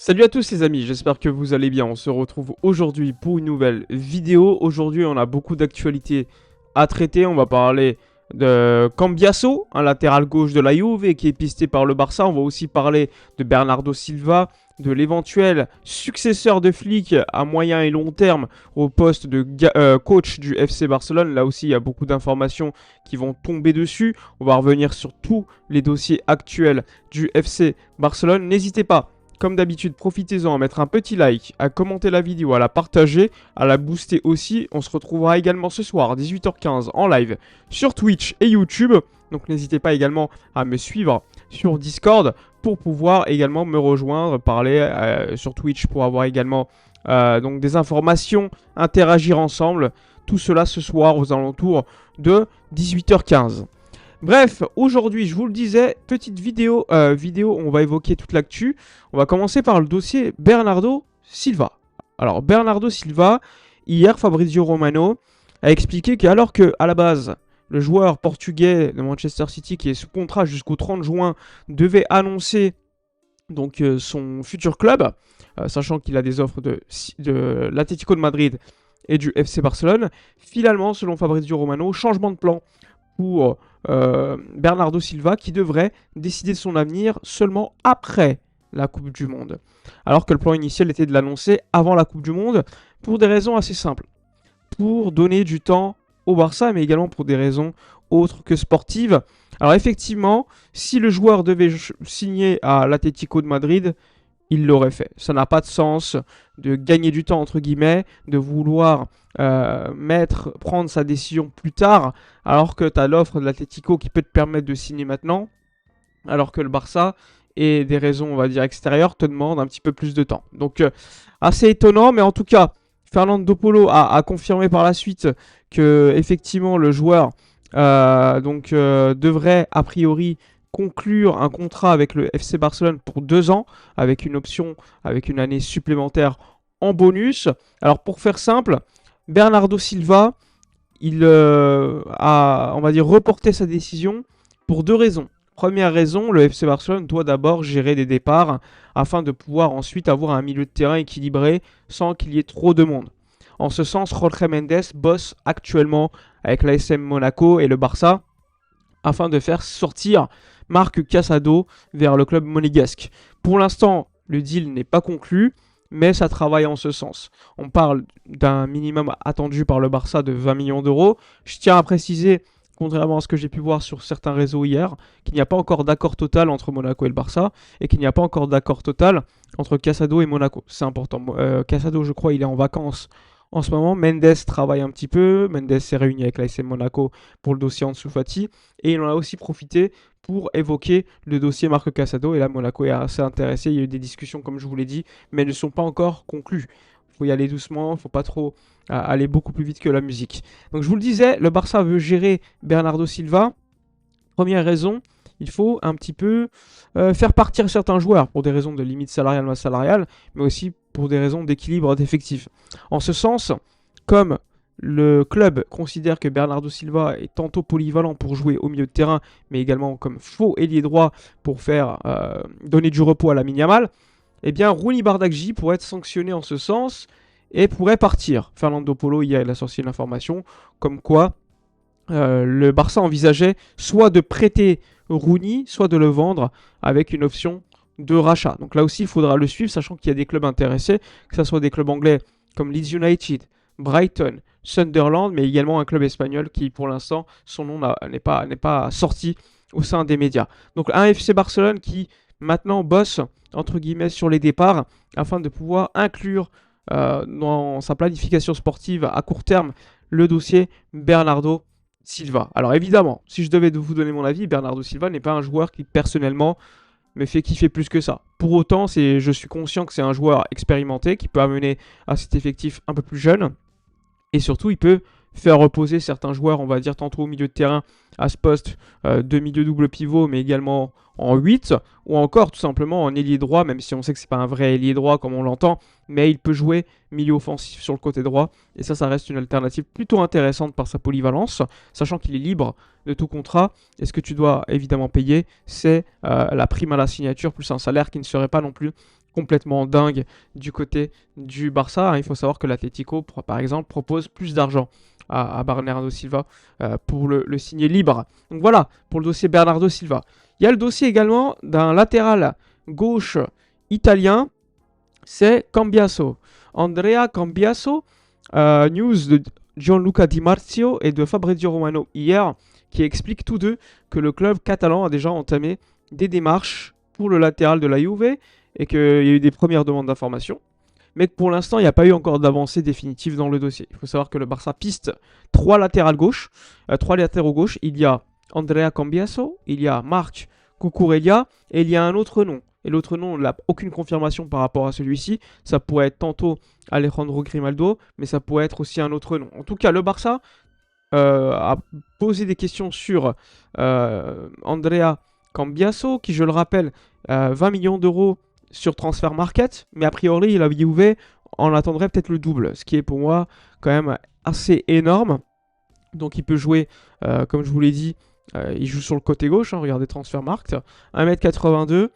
Salut à tous les amis, j'espère que vous allez bien. On se retrouve aujourd'hui pour une nouvelle vidéo. Aujourd'hui, on a beaucoup d'actualités à traiter. On va parler de Cambiasso, un latéral gauche de la Juve qui est pisté par le Barça. On va aussi parler de Bernardo Silva, de l'éventuel successeur de Flick à moyen et long terme au poste de coach du FC Barcelone. Là aussi, il y a beaucoup d'informations qui vont tomber dessus. On va revenir sur tous les dossiers actuels du FC Barcelone. N'hésitez pas, comme d'habitude, profitez-en à mettre un petit like, à commenter la vidéo, à la partager, à la booster aussi. On se retrouvera également ce soir à 18h15 en live sur Twitch et YouTube. Donc n'hésitez pas également à me suivre sur Discord pour pouvoir également me rejoindre, parler sur Twitch pour avoir également donc des informations, interagir ensemble. Tout cela ce soir aux alentours de 18h15. Bref, aujourd'hui, je vous le disais, petite vidéo, on va évoquer toute l'actu. On va commencer par le dossier Bernardo Silva. Alors, Bernardo Silva, hier, Fabrizio Romano a expliqué qu'alors que, à la base, le joueur portugais de Manchester City, qui est sous contrat jusqu'au 30 juin, devait annoncer donc son futur club, sachant qu'il a des offres de l'Atlético de Madrid et du FC Barcelone, finalement, selon Fabrizio Romano, changement de plan pour Bernardo Silva qui devrait décider de son avenir seulement après la Coupe du Monde. Alors que le plan initial était de l'annoncer avant la Coupe du Monde pour des raisons assez simples. Pour donner du temps au Barça, mais également pour des raisons autres que sportives. Alors effectivement, si le joueur devait signer à l'Atlético de Madrid, il l'aurait fait. Ça n'a pas de sens de gagner du temps, entre guillemets, de vouloir prendre sa décision plus tard, alors que tu as l'offre de l'Atlético qui peut te permettre de signer maintenant, alors que le Barça, et des raisons, on va dire, extérieures, te demande un petit peu plus de temps. Donc, assez étonnant, mais en tout cas, Fernando Polo a confirmé par la suite que, effectivement, le joueur devrait, a priori, conclure un contrat avec le FC Barcelone pour 2 ans, avec une option, avec une année supplémentaire en bonus. Alors pour faire simple, Bernardo Silva, il a, on va dire, reporté sa décision pour 2 raisons. Première raison, le FC Barcelone doit d'abord gérer des départs afin de pouvoir ensuite avoir un milieu de terrain équilibré sans qu'il y ait trop de monde. En ce sens, Jorge Mendes bosse actuellement avec l'ASM Monaco et le Barça afin de faire sortir Marc Casado vers le club monégasque. Pour l'instant, le deal n'est pas conclu, mais ça travaille en ce sens. On parle d'un minimum attendu par le Barça de 20 millions d'euros. Je tiens à préciser, contrairement à ce que j'ai pu voir sur certains réseaux hier, qu'il n'y a pas encore d'accord total entre Monaco et le Barça, et qu'il n'y a pas encore d'accord total entre Casado et Monaco. C'est important. Casado, je crois, il est en vacances en ce moment. Mendes travaille un petit peu. Mendes s'est réuni avec l'ASM Monaco pour le dossier Ansu Fati. Et il en a aussi profité pour évoquer le dossier Marc Casado. Et là, Monaco est assez intéressé. Il y a eu des discussions, comme je vous l'ai dit, mais elles ne sont pas encore conclues. Il faut y aller doucement, il ne faut pas trop aller beaucoup plus vite que la musique. Donc je vous le disais, le Barça veut gérer Bernardo Silva. Première raison, il faut un petit peu faire partir certains joueurs pour des raisons de limite salariale, masse salariale, mais aussi pour des raisons d'équilibre d'effectifs. En ce sens, comme le club considère que Bernardo Silva est tantôt polyvalent pour jouer au milieu de terrain, mais également comme faux ailier droit pour faire donner du repos à Lamine Yamal, eh bien Rouni Bardghji pourrait être sanctionné en ce sens et pourrait partir. Fernando Polo hier il a sorti l'information comme quoi le Barça envisageait soit de prêter Rooney, soit de le vendre avec une option de rachat. Donc là aussi, il faudra le suivre, sachant qu'il y a des clubs intéressés, que ce soit des clubs anglais comme Leeds United, Brighton, Sunderland, mais également un club espagnol qui, pour l'instant, son nom n'est pas sorti au sein des médias. Donc un FC Barcelone qui maintenant bosse, entre guillemets, sur les départs, afin de pouvoir inclure dans sa planification sportive à court terme le dossier Bernardo Silva. Alors évidemment, si je devais vous donner mon avis, Bernardo Silva n'est pas un joueur qui personnellement me fait kiffer plus que ça. Pour autant, je suis conscient que c'est un joueur expérimenté qui peut amener à cet effectif un peu plus jeune. Et surtout, il peut faire reposer certains joueurs, on va dire tantôt au milieu de terrain à ce poste de milieu double pivot, mais également en 8, ou encore tout simplement en ailier droit, même si on sait que c'est pas un vrai ailier droit comme on l'entend, mais il peut jouer milieu offensif sur le côté droit, et ça reste une alternative plutôt intéressante par sa polyvalence, sachant qu'il est libre de tout contrat, et ce que tu dois évidemment payer, c'est la prime à la signature, plus un salaire qui ne serait pas non plus complètement dingue du côté du Barça. Il faut savoir que l'Atlético, par exemple, propose plus d'argent à Bernardo Silva pour le signer libre. Donc voilà, pour le dossier Bernardo Silva. Il y a le dossier également d'un latéral gauche italien, c'est Cambiaso. Andrea Cambiaso, news de Gianluca Di Marzio et de Fabrizio Romano hier, qui expliquent tous deux que le club catalan a déjà entamé des démarches pour le latéral de la Juve et qu'il y a eu des premières demandes d'information, mais que pour l'instant, il n'y a pas eu encore d'avancée définitive dans le dossier. Il faut savoir que le Barça piste 3 latéraux gauche. Il y a Andrea Cambiaso, il y a Marc Cucurella et il y a un autre nom. Et l'autre nom, on n'a aucune confirmation par rapport à celui-ci. Ça pourrait être tantôt Alejandro Grimaldo, mais ça pourrait être aussi un autre nom. En tout cas, le Barça a posé des questions sur Andrea Cambiaso, qui, je le rappelle, 20 millions d'euros sur Transfer Market, mais a priori, la Juve en attendrait peut-être le double, ce qui est pour moi quand même assez énorme. Donc il peut jouer, comme je vous l'ai dit, il joue sur le côté gauche, hein, regardez Transfer Market, 1m82,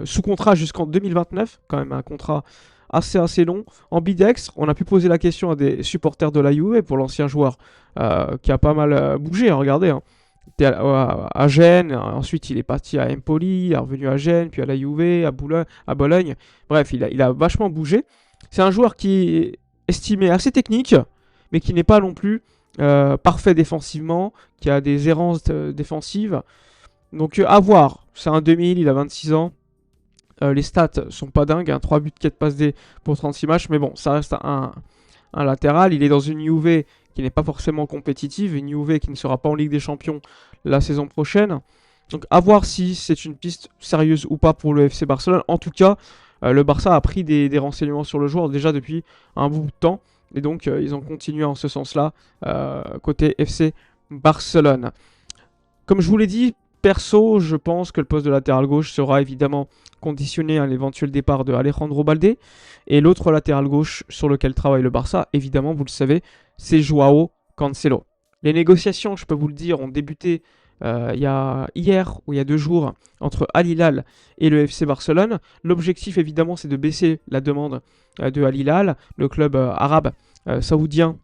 sous contrat jusqu'en 2029, quand même un contrat assez long. Ambidextre, on a pu poser la question à des supporters de la Juve pour l'ancien joueur qui a pas mal bougé, hein, regardez. Hein. Il était à Gênes, ensuite il est parti à Empoli, il est revenu à Gênes, puis à la Juve, à Bologne. Bref, il a vachement bougé. C'est un joueur qui est estimé assez technique, mais qui n'est pas non plus parfait défensivement, qui a des errances défensives. Donc à voir, c'est un 2000, il a 26 ans. Les stats sont pas dingues, hein, 3 buts, 4 passes D pour 36 matchs, mais bon, ça reste un latéral. Il est dans une Juve qui n'est pas forcément compétitive, une Juve qui ne sera pas en Ligue des Champions la saison prochaine. Donc à voir si c'est une piste sérieuse ou pas pour le FC Barcelone. En tout cas, le Barça a pris des renseignements sur le joueur déjà depuis un bout de temps. Et donc ils ont continué en ce sens-là côté FC Barcelone. Comme je vous l'ai dit, perso, je pense que le poste de latéral gauche sera évidemment conditionné à l'éventuel départ de Alejandro Balde. Et l'autre latéral gauche sur lequel travaille le Barça, évidemment, vous le savez, c'est Joao Cancelo. Les négociations, je peux vous le dire, ont débuté il y a 2 jours entre Al Hilal et le FC Barcelone. L'objectif, évidemment, c'est de baisser la demande de Al Hilal. Le club arabe saoudien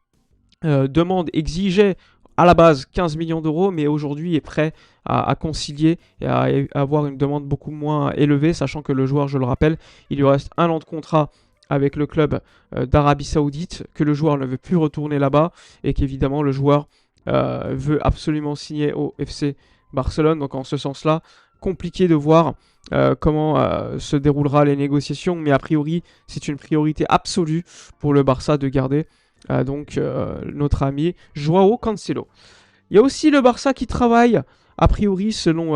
exigeait à la base 15 millions d'euros, mais aujourd'hui est prêt à concilier et à avoir une demande beaucoup moins élevée, sachant que le joueur, je le rappelle, il lui reste 1 an de contrat avec le club d'Arabie Saoudite, que le joueur ne veut plus retourner là-bas et qu'évidemment le joueur veut absolument signer au FC Barcelone. Donc en ce sens-là, compliqué de voir comment se déroulera les négociations, mais a priori c'est une priorité absolue pour le Barça de garder notre ami Joao Cancelo. Il y a aussi le Barça qui travaille, a priori selon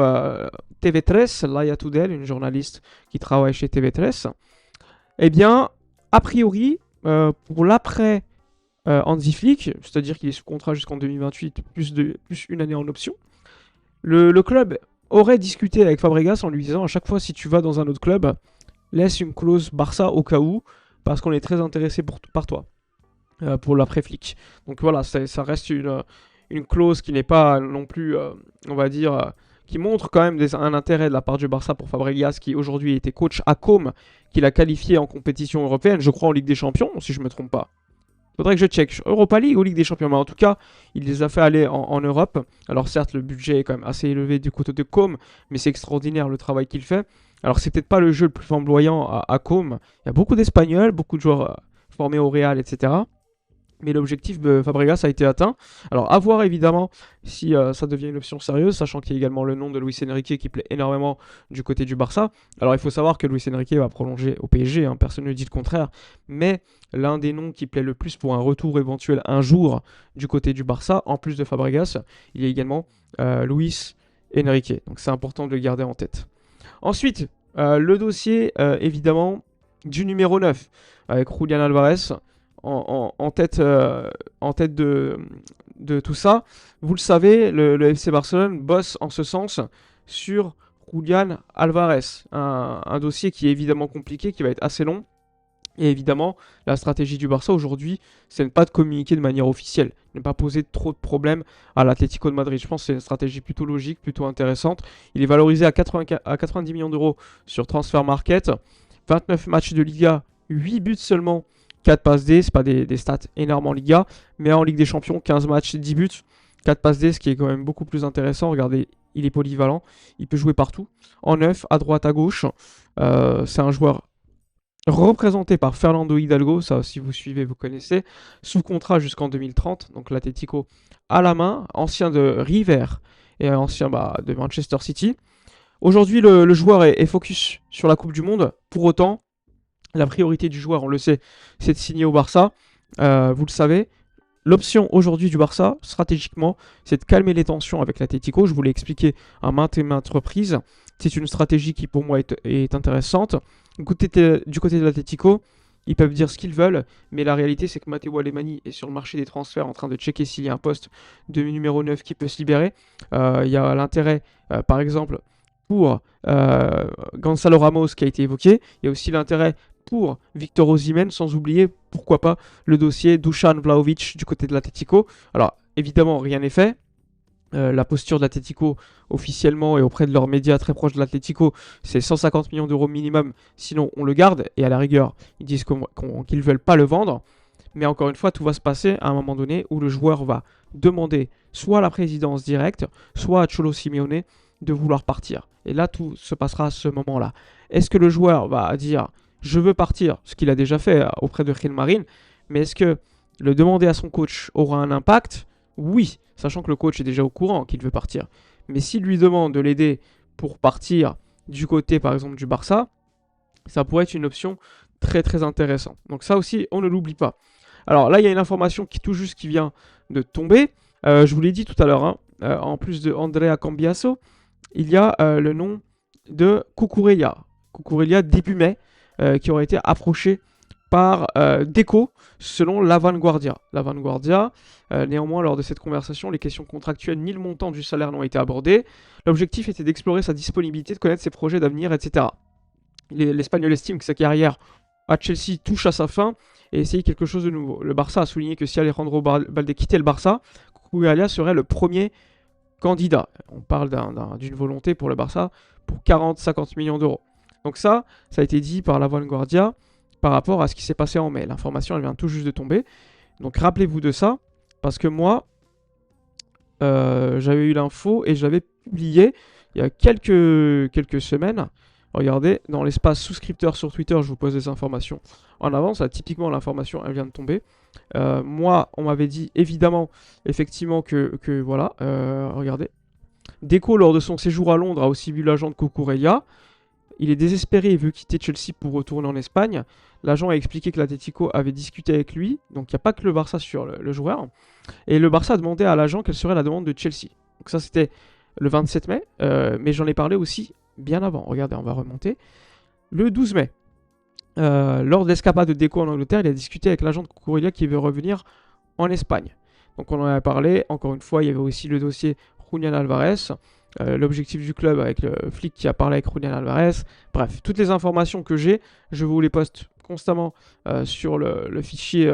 TV3, Laia Tudel, une journaliste qui travaille chez TV3, eh bien, a priori, pour l'après Hansi Flick, c'est-à-dire qu'il est sous contrat jusqu'en 2028, plus 1 année en option, le club aurait discuté avec Fabregas en lui disant à chaque fois si tu vas dans un autre club, laisse une clause Barça au cas où, parce qu'on est très intéressé par toi. Pour l'après-Flick. Donc voilà, ça reste une clause qui n'est pas non plus, on va dire, qui montre quand même un intérêt de la part du Barça pour Fabregas, qui aujourd'hui était coach à Com, qu'il a qualifié en compétition européenne, je crois en Ligue des Champions, si je ne me trompe pas. Faudrait que je check. Europa League ou Ligue des Champions, mais en tout cas, il les a fait aller en Europe. Alors certes, le budget est quand même assez élevé du côté de Com, mais c'est extraordinaire le travail qu'il fait. Alors c'est peut-être pas le jeu le plus flamboyant à Com. Il y a beaucoup d'Espagnols, beaucoup de joueurs formés au Real, etc. Mais l'objectif de Fabregas a été atteint. Alors à voir évidemment si ça devient une option sérieuse, sachant qu'il y a également le nom de Luis Enrique qui plaît énormément du côté du Barça. Alors il faut savoir que Luis Enrique va prolonger au PSG, hein, personne ne dit le contraire, mais l'un des noms qui plaît le plus pour un retour éventuel un jour du côté du Barça, en plus de Fabregas, il y a également Luis Enrique. Donc c'est important de le garder en tête. Ensuite, le dossier évidemment du numéro 9 avec Julián Álvarez. En tête de tout ça. Vous le savez, le FC Barcelone bosse en ce sens sur Julián Álvarez. Un dossier qui est évidemment compliqué, qui va être assez long. Et évidemment, la stratégie du Barça aujourd'hui, c'est ne pas de communiquer de manière officielle, ne pas poser trop de problèmes à l'Atlético de Madrid. Je pense que c'est une stratégie plutôt logique, plutôt intéressante. Il est valorisé à 90 millions d'euros sur Transfer Market. 29 matchs de Liga, 8 buts seulement, 4 passes D, c'est pas des stats énormes en Liga, mais en Ligue des Champions, 15 matchs, 10 buts, 4 passes D, ce qui est quand même beaucoup plus intéressant. Regardez, il est polyvalent, il peut jouer partout, en neuf, à droite, à gauche. C'est un joueur représenté par Fernando Hidalgo, ça si vous suivez, vous connaissez, sous contrat jusqu'en 2030, donc l'Atlético à la main, ancien de River et ancien de Manchester City. Aujourd'hui, le joueur est focus sur la Coupe du Monde. Pour autant, la priorité du joueur, on le sait, c'est de signer au Barça. Vous le savez. L'option aujourd'hui du Barça, stratégiquement, c'est de calmer les tensions avec l'Atlético. Je vous l'ai expliqué à maintes et maintes reprises. C'est une stratégie qui, pour moi, est intéressante. Du côté de l'Atlético, ils peuvent dire ce qu'ils veulent, mais la réalité, c'est que Matteo Alemany est sur le marché des transferts en train de checker s'il y a un poste de numéro 9 qui peut se libérer. Il y a l'intérêt, par exemple, pour Gonzalo Ramos qui a été évoqué. Il y a aussi l'intérêt pour Victor Osimhen, sans oublier, pourquoi pas, le dossier Dusan Vlahovic du côté de l'Atlético. Alors, évidemment, rien n'est fait. La posture de l'Atlético officiellement et auprès de leurs médias très proches de l'Atlético, c'est 150 millions d'euros minimum, sinon on le garde, et à la rigueur, ils disent qu'ils ne veulent pas le vendre. Mais encore une fois, tout va se passer à un moment donné où le joueur va demander soit à la présidence directe, soit à Cholo Simeone de vouloir partir. Et là, tout se passera à ce moment-là. Est-ce que le joueur va dire « je veux partir », ce qu'il a déjà fait auprès de Gilmarín, mais est-ce que le demander à son coach aura un impact ? Oui, sachant que le coach est déjà au courant qu'il veut partir. Mais s'il lui demande de l'aider pour partir du côté, par exemple, du Barça, ça pourrait être une option très très intéressante. Donc ça aussi, on ne l'oublie pas. Alors là, il y a une information qui vient de tomber. Je vous l'ai dit tout à l'heure, en plus de Andrea Cambiaso, il y a le nom de Cucurella. Cucurella début mai, qui aurait été approché par Deco, selon La Vanguardia. La Vanguardia, néanmoins, lors de cette conversation, les questions contractuelles ni le montant du salaire n'ont été abordées. L'objectif était d'explorer sa disponibilité, de connaître ses projets d'avenir, etc. L'Espagnol estime que sa carrière à Chelsea touche à sa fin et essaye quelque chose de nouveau. Le Barça a souligné que si Alejandro Balde quittait le Barça, Cucurella serait le premier candidat. On parle d'une volonté pour le Barça pour 40-50 millions d'euros. Donc ça a été dit par La Vanguardia par rapport à ce qui s'est passé en mai. L'information, elle vient tout juste de tomber. Donc rappelez-vous de ça, parce que moi, j'avais eu l'info et je l'avais publié il y a quelques semaines. Regardez, dans l'espace souscripteur sur Twitter, je vous pose des informations en avance. Là, typiquement, l'information, elle vient de tomber. Moi, on m'avait dit, évidemment, effectivement, que voilà, regardez. Deco, lors de son séjour à Londres, a aussi vu l'agent de Cucurella. Il est désespéré et veut quitter Chelsea pour retourner en Espagne. L'agent a expliqué que l'Atlético avait discuté avec lui. Donc, il n'y a pas que le Barça sur le joueur. Et le Barça a demandé à l'agent quelle serait la demande de Chelsea. Donc ça, c'était le 27 mai. Mais j'en ai parlé aussi bien avant. Regardez, on va remonter. Le 12 mai, lors de l'escapade de Deco en Angleterre, il a discuté avec l'agent de Cucurella qui veut revenir en Espagne. Donc on en a parlé. Encore une fois, il y avait aussi le dossier Julián Alvarez. L'objectif du club avec le flic qui a parlé avec Julián Alvarez. Bref, toutes les informations que j'ai, je vous les poste constamment sur le fichier,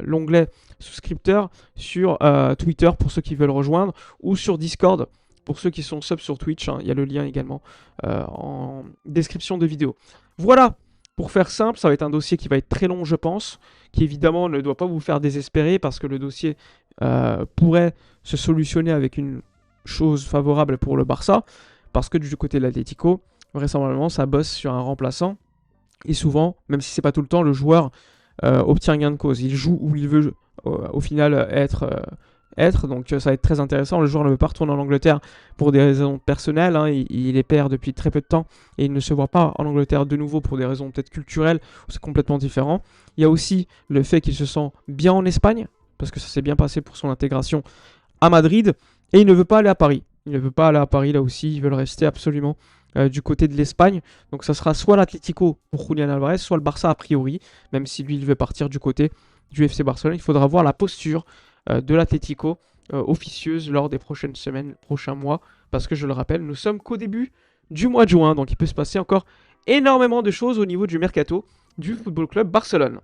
l'onglet souscripteur, sur Twitter pour ceux qui veulent rejoindre, ou sur Discord pour ceux qui sont subs sur Twitch. Il y a le lien également en description de vidéo. Voilà, pour faire simple, ça va être un dossier qui va être très long, je pense, qui évidemment ne doit pas vous faire désespérer parce que le dossier pourrait se solutionner avec une chose favorable pour le Barça, parce que du côté de l'Atlético, vraisemblablement, ça bosse sur un remplaçant, et souvent, même si c'est pas tout le temps, le joueur obtient gain de cause. Il joue où il veut au final être, donc ça va être très intéressant. Le joueur ne veut pas retourner en Angleterre pour des raisons personnelles, il est père depuis très peu de temps, et il ne se voit pas en Angleterre de nouveau pour des raisons peut-être culturelles, où c'est complètement différent. Il y a aussi le fait qu'il se sent bien en Espagne, parce que ça s'est bien passé pour son intégration à Madrid, et il ne veut pas aller à Paris. Il ne veut pas aller à Paris là aussi, ils veulent rester absolument du côté de l'Espagne. Donc ça sera soit l'Atlético pour Julián Alvarez, soit le Barça a priori, même si lui il veut partir du côté du FC Barcelone. Il faudra voir la posture de l'Atlético officieuse lors des prochaines semaines, prochains mois, parce que je le rappelle, nous sommes qu'au début du mois de juin, donc il peut se passer encore énormément de choses au niveau du mercato du Football Club Barcelone.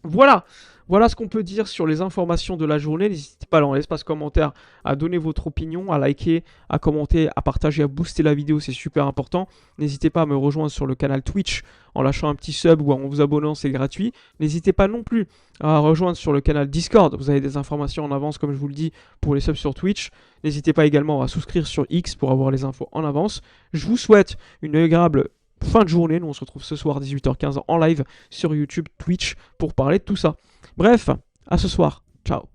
Voilà, voilà ce qu'on peut dire sur les informations de la journée. N'hésitez pas dans l'espace commentaire à donner votre opinion, à liker, à commenter, à partager, à booster la vidéo, c'est super important. N'hésitez pas à me rejoindre sur le canal Twitch en lâchant un petit sub ou en vous abonnant, c'est gratuit. N'hésitez pas non plus à rejoindre sur le canal Discord, vous avez des informations en avance comme je vous le dis pour les subs sur Twitch. N'hésitez pas également à souscrire sur X pour avoir les infos en avance. Je vous souhaite une agréable fin de journée. Nous on se retrouve ce soir 18h15 en live sur YouTube, Twitch pour parler de tout ça. Bref, à ce soir. Ciao.